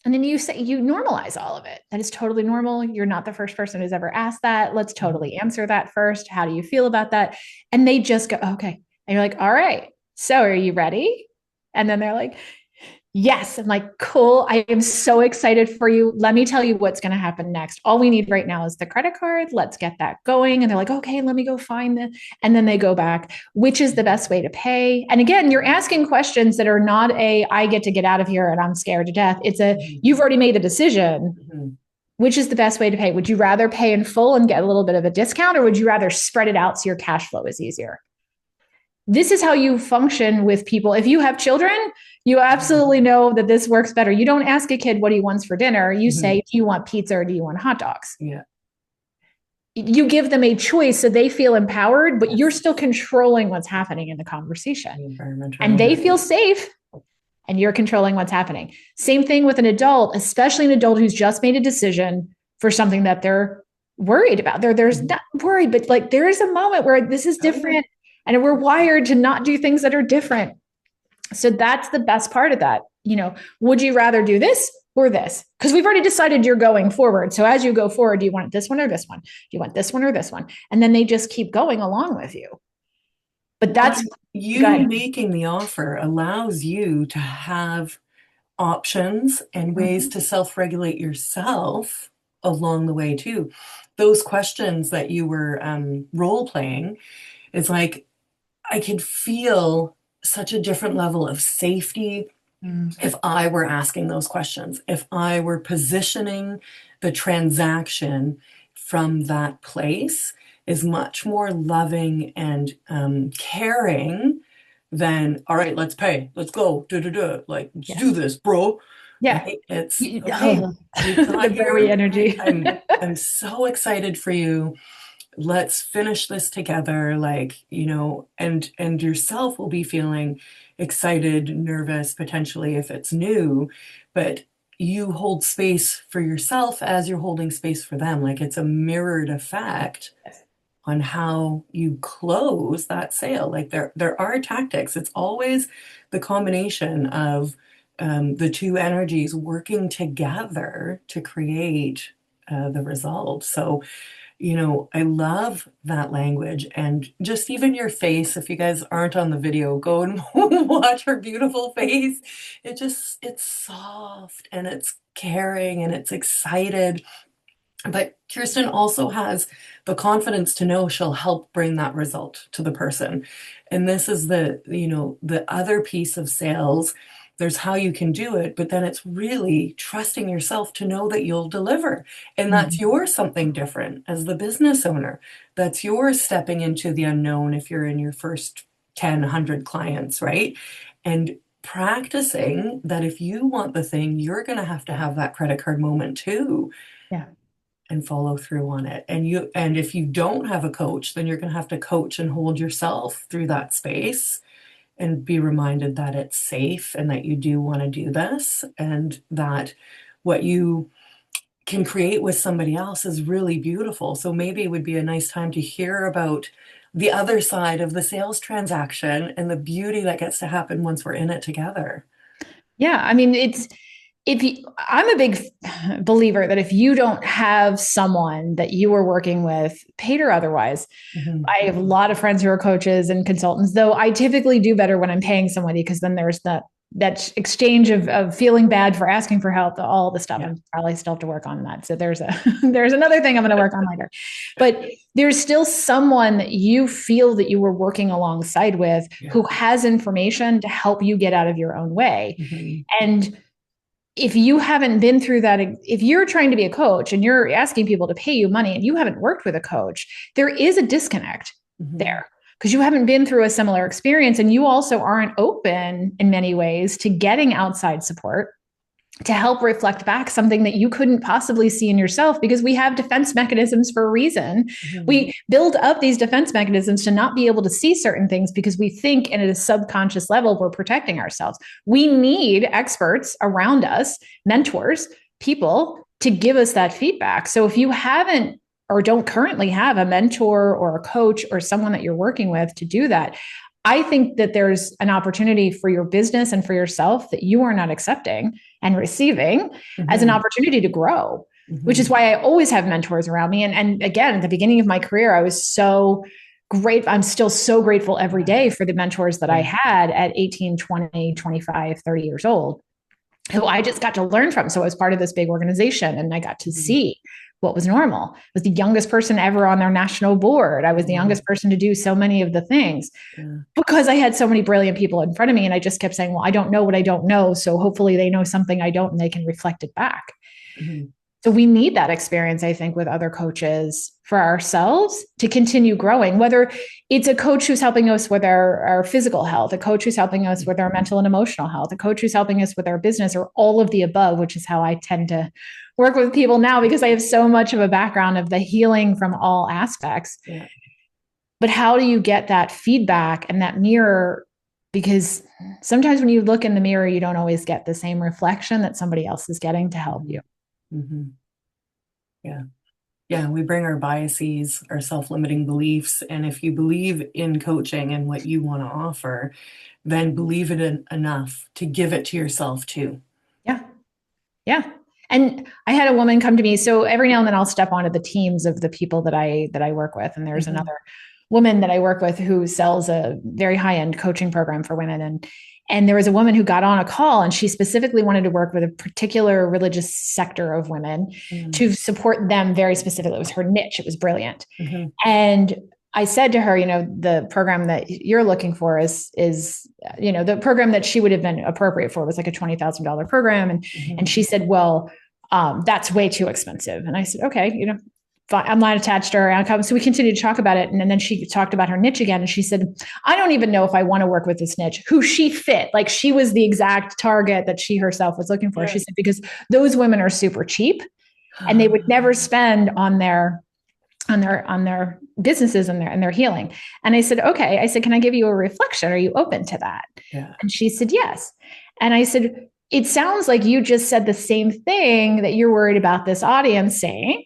And then you normalize all of it. That is totally normal. You're not the first person who's ever asked that. Let's hmm, totally answer that first. How do you feel about that? And they just go, okay. And you're like, all right. So are you ready? And then they're like, yes. I'm like, cool. I am so excited for you. Let me tell you what's going to happen next. All we need right now is the credit card. Let's get that going. And they're like, okay, let me go find it. And then they go back, which is the best way to pay? And again, you're asking questions that are not I get out of here and I'm scared to death. It's hmm, you've already made the decision. hmm, Which is the best way to pay? Would you rather pay in full and get a little bit of a discount, or would you rather spread it out so your cash flow is easier? This is how you function with people. If you have children, you absolutely know that this works better. You don't ask a kid what he wants for dinner. You hmm, say, do you want pizza or do you want hot dogs? yeah, You give them a choice so they feel empowered, but you're yes, still controlling what's happening in the conversation. the environment And around they it. feel safe and you're controlling what's happening. Same thing with an adult, especially an adult who's just made a decision for something that they're worried about. There's Mhm. not worried, but like there is a moment where this is Oh, yeah. different and we're wired to not do things that are different. So that's the best part of that. Would you rather do this or this? Because we've already decided you're going forward. So as you go forward, do you want this one or this one? Do you want this one or this one? And then they just keep going along with you. But Well, that's and you good. making the offer allows you to have options and ways Mhm. to self-regulate yourself along the way too. Those questions that you were role playing, it's like I could feel such a different level of safety If I were asking those questions, if I were positioning the transaction from that place, is much more loving and caring than, all right, let's pay, let's go, like, let's Yeah. do this, bro. Yeah. Right? It's okay. Oh, We've the got very you. energy. I'm so excited for you. Let's finish this together, like, and yourself will be feeling excited, nervous, potentially if it's new, but you hold space for yourself as you're holding space for them. Like, it's a mirrored effect Yes. on how you close that sale. Like, there are tactics. It's always the combination of the two energies working together to create the result. So, I love that language, and just even your face. If you guys aren't on the video, go and watch her beautiful face. It's soft and it's caring and it's excited. But Kirstin also has the confidence to know she'll help bring that result to the person. And this is the other piece of sales. There's how you can do it, but then it's really trusting yourself to know that you'll deliver. And that's Mhm. your something different as the business owner. That's your stepping into the unknown if you're in your first 10, 100 clients, right? And practicing that if you want the thing, you're going to have that credit card moment too Yeah. and follow through on it. And if you don't have a coach, then you're going to have to coach and hold yourself through that space and be reminded that it's safe and that you do want to do this and that what you can create with somebody else is really beautiful. So maybe it would be a nice time to hear about the other side of the sales transaction and the beauty that gets to happen once we're in it together. Yeah. I mean, it's, if you, I'm a big believer that if you don't have someone that you are working with, paid or otherwise, Mhm. I have a lot of friends who are coaches and consultants, though I typically do better when I'm paying somebody because then there's that exchange of feeling bad for asking for help, all the stuff. Yeah. I'm probably still have to work on that. So there's a there's another thing I'm going to work on later. But there's still someone that you feel that you were working alongside with Yeah. who has information to help you get out of your own way. Mhm. And if you haven't been through that, if you're trying to be a coach and you're asking people to pay you money and you haven't worked with a coach, there is a disconnect Mhm. there because you haven't been through a similar experience and you also aren't open in many ways to getting outside support to help reflect back something that you couldn't possibly see in yourself because we have defense mechanisms for a reason. Mhm. We build up these defense mechanisms to not be able to see certain things because we think at a subconscious level we're protecting ourselves. We need experts around us, mentors, people to give us that feedback. So if you haven't or don't currently have a mentor or a coach or someone that you're working with to do that, I think that there's an opportunity for your business and for yourself that you are not accepting and receiving as an Mhm. opportunity to grow, which is Mhm. why I always have mentors around me. And again, at the beginning of my career, I was so great. I'm still so grateful every Yeah. day for the mentors that I Yeah. had at 18, 20, 25, 30 years old who I just got to learn from. So I was part of this big organization and I got to Mhm. see what was normal. I was the youngest person ever on their national board. I was the Wow. youngest person to do so many of the things Yeah. because I had so many brilliant people in front of me. And I just kept saying, well, I don't know what I don't know. So hopefully they know something I don't and they can reflect it back. Mhm. So we need that experience, I think, with other coaches for ourselves to continue growing, whether it's a coach who's helping us with our physical health, a coach who's helping us with our mental and emotional health, a coach who's helping us with our business, or all of the above, which is how I tend to work with people now because I have so much of a background of the healing from all aspects. Yeah. But how do you get that feedback and that mirror? Because sometimes when you look in the mirror, you don't always get the same reflection that somebody else is getting to help you. Mhm. Mhm. Yeah. Yeah, we bring our biases, our self-limiting beliefs, and if you believe in coaching and what you want to offer, then believe it enough to give it to yourself too. Yeah. Yeah. And I had a woman come to me. So every now and then I'll step onto the teams of the people that I work with. And there's Mhm. another woman that I work with who sells a very high-end coaching program for women. And there was a woman who got on a call and she specifically wanted to work with a particular religious sector of women Mhm. to support them very specifically. It was her niche. It was brilliant. Mhm. And I said to her, the program that you're looking for is the program that she would have been appropriate for was like a $20,000 program. And Mhm. she said, well, that's way too expensive. And I said, okay, fine. I'm not attached to her. So we continued to talk about it. And then she talked about her niche again. And she said, I don't even know if I want to work with this niche, who she fit. Like she was the exact target that she herself was looking for. Yeah. She said, because those women are super cheap and they would never spend on their businesses and their healing. And I said, okay. I said, can I give you a reflection? Are you open to that? Yeah. And she said, yes. And I said, it sounds like you just said the same thing that you're worried about this audience saying.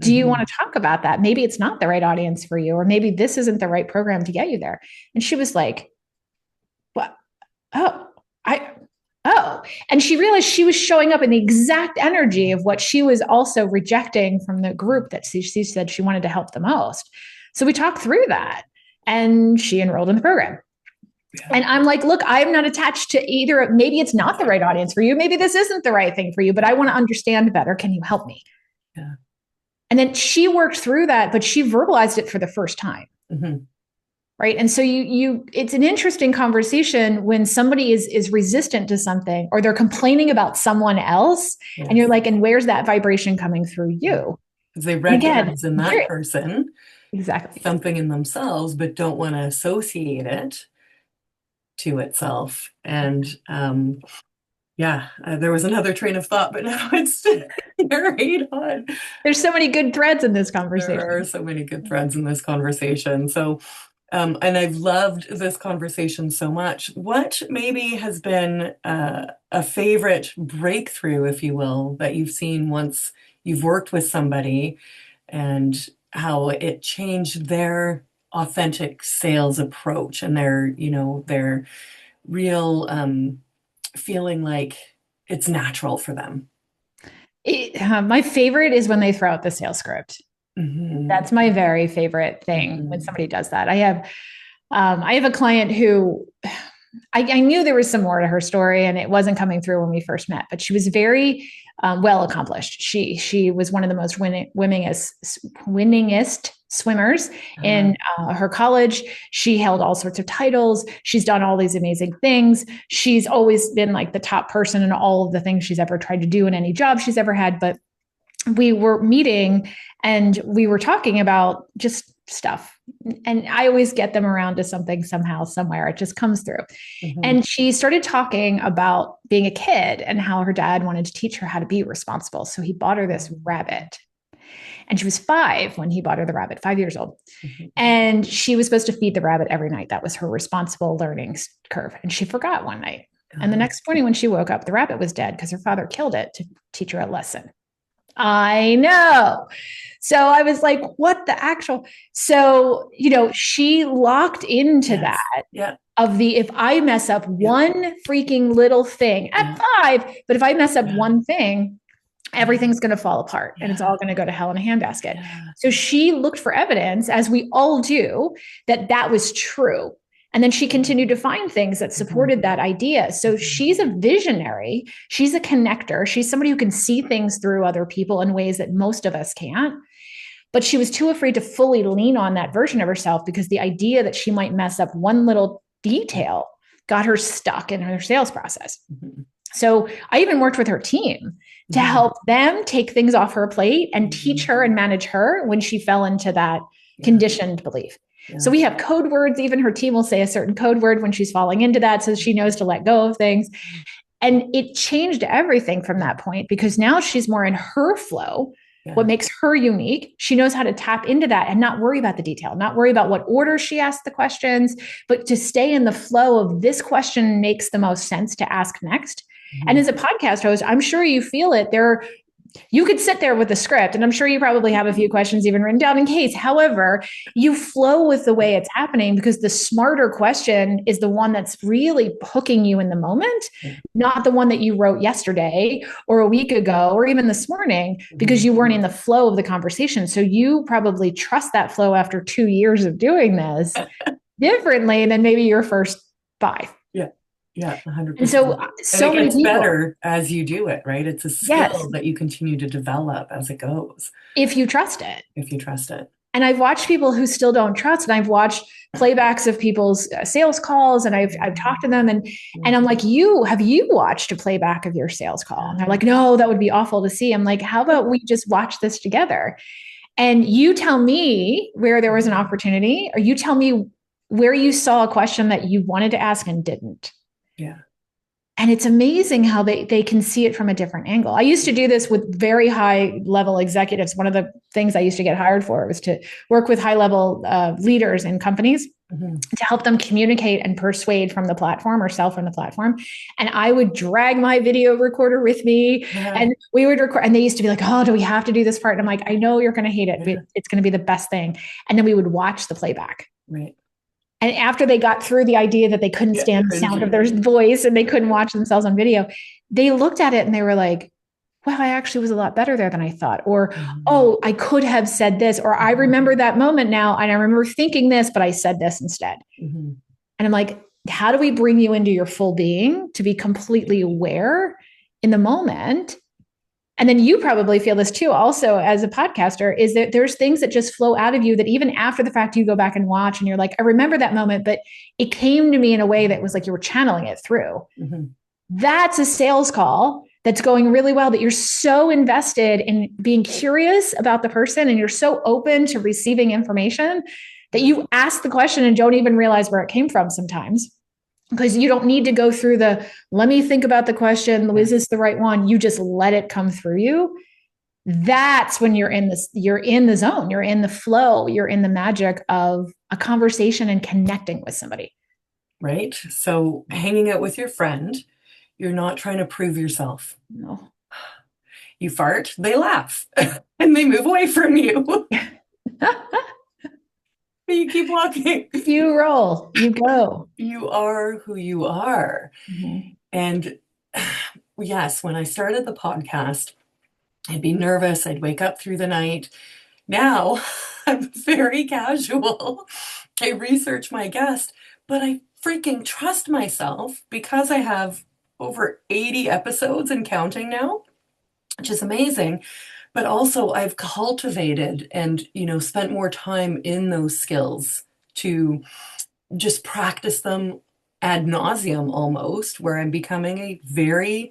Do you want Mhm. to talk about that? Maybe it's not the right audience for you, or maybe this isn't the right program to get you there. And she was like, what? Oh, I, oh. And she realized she was showing up in the exact energy of what she was also rejecting from the group that she said she wanted to help the most. So we talked through that and she enrolled in the program. Yeah. And I'm like, look, I'm not attached to either. Maybe it's not the right audience for you. Maybe this isn't the right thing for you, but I want to understand better. Can you help me? Yeah. And then she worked through that, but she verbalized it for the first time. Mhm. Right. And so it's an interesting conversation when somebody is resistant to something or they're complaining about someone else. And you're Yes. like, and where's that vibration coming through Yeah. you? Because they And again, recognize in that person exactly. something in themselves, but don't want to associate it to itself. And yeah, there was another train of thought, but now it's carried on. There's so many good threads in this There are conversation. so many good threads in this conversation. So, and I've loved this conversation so much. What maybe has been a favorite breakthrough, if you will, that you've seen once you've worked with somebody and how it changed their authentic sales approach and their real feeling like it's natural for them. My favorite is when they throw out the sales script. Hmm. That's my very favorite thing when Hmm. somebody does that. I have a client who I knew there was some more to her story, and it wasn't coming through when we first met. But she was very well accomplished. She was one of the most winningest swimmers Uh, in her college. She held all sorts of titles. She's done all these amazing things. She's always been like the top person in all of the things she's ever tried to do in any job she's ever had. But we were meeting and we were talking about just stuff. And I always get them around to something somehow, somewhere. It just comes through. mhm. And she started talking about being a kid and how her dad wanted to teach her how to be responsible. So he bought her this rabbit. And she was 5 when he bought her the rabbit, 5 years old. Mhm. And she was supposed to feed the rabbit every night. That was her responsible learning curve. And she forgot one night. And the Uh, next morning, when she woke up, the rabbit was dead because her father killed it to teach her a lesson. I know. So I was like, what the actual? So, she locked into that yes. Yeah. of the if I mess up Yeah. one freaking little thing Yeah. at 5, but if I mess up Yeah. one thing, Yeah. everything's going to fall apart and it's Yeah. all going to go to hell in a handbasket. Yeah. So she looked for evidence, as we all do, that that was true. And then she continued to find things that Mhm. supported that idea. So Mhm. she's a visionary. She's a connector. She's somebody who can see things through other people in ways that most of us can't. But she was too afraid to fully lean on that version of herself because the idea that she might mess up one little detail got her stuck in her sales process. Mhm. So I even worked with her team to Mhm. help them take things off her plate and teach Mhm. her and manage her when she fell into that Yeah. conditioned belief. So Yeah. we have code words. Even her team will say a certain code word when she's falling into that so she knows to let go of things. And it changed everything from that point because now she's more in her flow, what Yeah. makes her unique. She knows how to tap into that and not worry about the detail, not worry about what order she asks the questions, but to stay in the flow of this question makes the most sense to ask next. And Mhm. as a podcast host, I'm sure you feel it. You could sit there with a script, and I'm sure you probably have a few questions even written down in case. However, you flow with the way it's happening because the smarter question is the one that's really hooking you in the moment, Yeah. not the one that you wrote yesterday or a week ago or even this morning because Mhm. you weren't in the flow of the conversation. So you probably trust that flow after 2 years of doing this differently than maybe your first 5. Yeah. Yeah. And so, 100%. And it so many gets people, better as you do it, right? It's a yes, skill that you continue to develop as it goes, if you trust it. if you trust it. And I've watched people who still don't trust, and I've watched playbacks of people's sales calls, and I've talked to them, and I'm like, have you watched a playback of your sales call? And they're like, no, that would be awful to see. I'm like, how about we just watch this together? And you tell me where there was an opportunity, or you tell me where you saw a question that you wanted to ask and didn't. Yeah. And it's amazing how they can see it from a different angle. I used to do this with very high level executives. One of the things I used to get hired for was to work with high level leaders in companies to help them communicate and persuade from the platform or sell from the platform. And I would drag my video recorder with me, and we would record. And they used to be like, oh, do we have to do this part? And I'm like, I know you're going to hate it, but it's going to be the best thing. And then we would watch the playback. Right. And after they got through the idea that they couldn't stand the sound of their voice and they couldn't watch themselves on video, they looked at it and they were like, wow, I actually was a lot better there than I thought. Or, oh, I could have said this. Or I remember that moment now, and I remember thinking this, but I said this instead. And I'm like, how do we bring you into your full being to be completely aware in the moment? And then you probably feel this too, also as a podcaster, is that there's things that just flow out of you that even after the fact you go back and watch and you're like, I remember that moment, but it came to me in a way that was like you were channeling it through. That's a sales call that's going really well, that you're so invested in being curious about the person and you're so open to receiving information that you ask the question and don't even realize where it came from sometimes. Because you don't need to go through let me think about the question. Is this the right one? You just let it come through you. That's when you're in the zone, you're in the flow, you're in the magic of a conversation and connecting with somebody. Right. So hanging out with your friend, you're not trying to prove yourself. No. You fart, they laugh, and they move away from you. You keep walking. You roll, you go. You are who you are. And yes, when I started the podcast, I'd be nervous. I'd wake up through the night. Now I'm very casual. I research my guest, but I freaking trust myself because I have over 80 episodes and counting now, which is amazing. But also I've cultivated and, spent more time in those skills to just practice them ad nauseum almost, where I'm becoming a very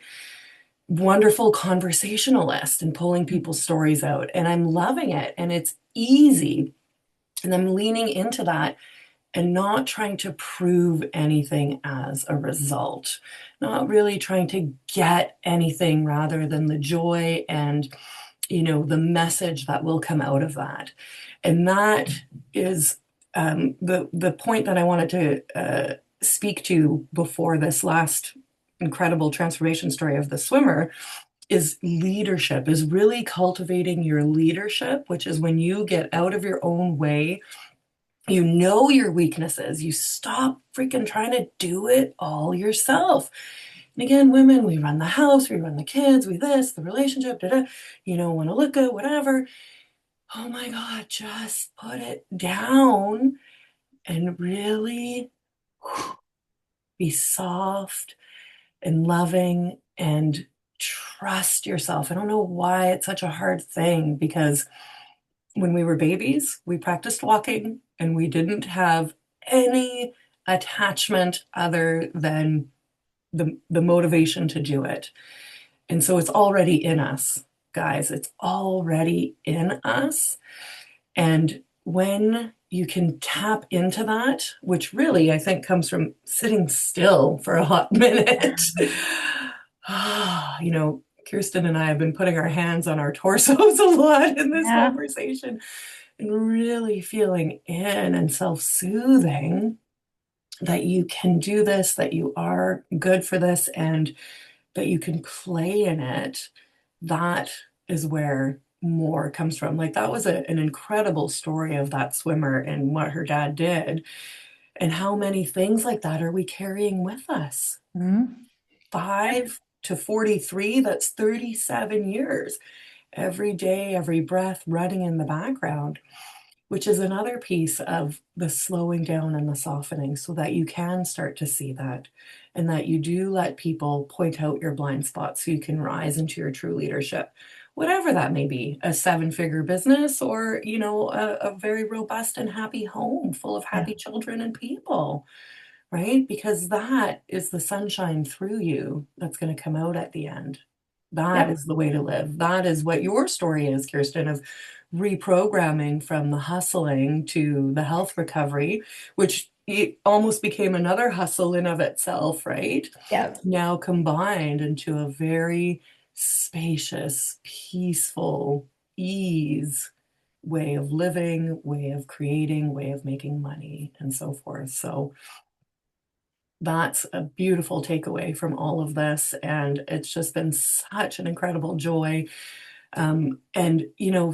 wonderful conversationalist and pulling people's stories out. And I'm loving it. And it's easy. And I'm leaning into that and not trying to prove anything as a result, not really trying to get anything rather than the joy and, the message that will come out of that. And that is the point that I wanted to speak to before this last incredible transformation story of the swimmer is leadership, is really cultivating your leadership, which is when you get out of your own way, you know your weaknesses, you stop freaking trying to do it all yourself. And again, women, we run the house, we run the kids, we this, the relationship, want to look good, whatever. Oh my God, just put it down and really be soft and loving and trust yourself. I don't know why it's such a hard thing, because when we were babies, we practiced walking and we didn't have any attachment other than the motivation to do it. And so it's already in us, guys. It's already in us. And when you can tap into that, which really I think comes from sitting still for a hot minute. Kirstin and I have been putting our hands on our torsos a lot in this conversation and really feeling in and self-soothing that you can do this, that you are good for this, and that you can play in it. That is where more comes from. Like that was an incredible story of that swimmer and what her dad did. And how many things like that are we carrying with us? 5 to 43, that's 37 years. Every day, every breath running in the background, which is another piece of the slowing down and the softening so that you can start to see that and that you do let people point out your blind spots so you can rise into your true leadership. whatever that may be, a seven-figure business or, a very robust and happy home full of Yeah. happy children and people, right? Because that is the sunshine through you that's going to come out at the end. That Yep. is the way to live. That is what your story is, Kirsten, of reprogramming from the hustling to the health recovery, which it almost became another hustle in of itself, right? Yep. Now combined into a very spacious, peaceful, ease way of living, way of creating, way of making money, and so forth. So that's a beautiful takeaway from all of this. And it's just been such an incredible joy. And,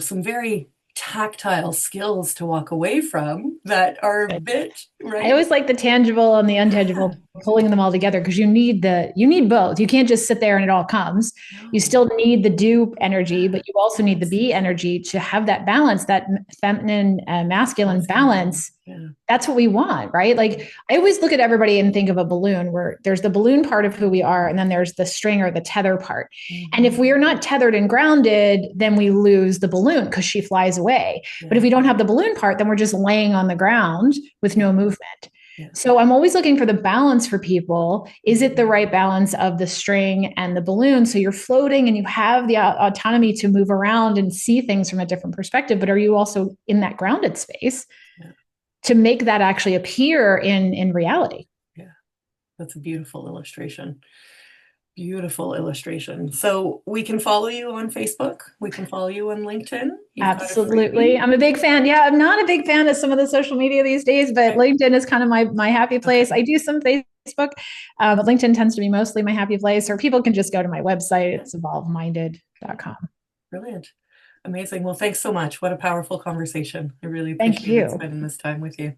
some very tactile skills to walk away from that are a bit, I right? always like the tangible and the Yeah, intangible, pulling them all together because you need both. You can't just sit there and it all comes. You no, still need the do energy, but you also need the yes, be energy to have that balance, that feminine, masculine masculine. balance. Yeah. That's what we want, right? Like I always look at everybody and think of a balloon where there's the balloon part of who we are, and then there's the string or the tether part. And if Mhm. we are not tethered and grounded, then we lose the balloon because she flies away. But if Yeah, we don't have the balloon part, then we're just laying on the ground with yeah, no movement. yeah. So I'm always looking for the balance for people. Is it the Mhm. right balance of the string and the balloon? So you're floating and you have the autonomy to move around and see things from a different perspective, but are you also in that grounded space Yeah, to make that actually appear in reality? yeah. That's a beautiful illustration. Beautiful illustration. So we can follow you on Facebook. We can follow you on LinkedIn. You've got a Absolutely. freebie. I'm a big fan. Yeah, I'm not a big fan of some of the social media these days, but Okay. LinkedIn is kind of my happy place. Okay. I do some Facebook, but LinkedIn tends to be mostly my happy place, or people can just go to my website. Yeah. It's evolveminded.com. Brilliant. Amazing. Well, thanks so much. What a powerful conversation. I really Thank appreciated you. spending this time with you.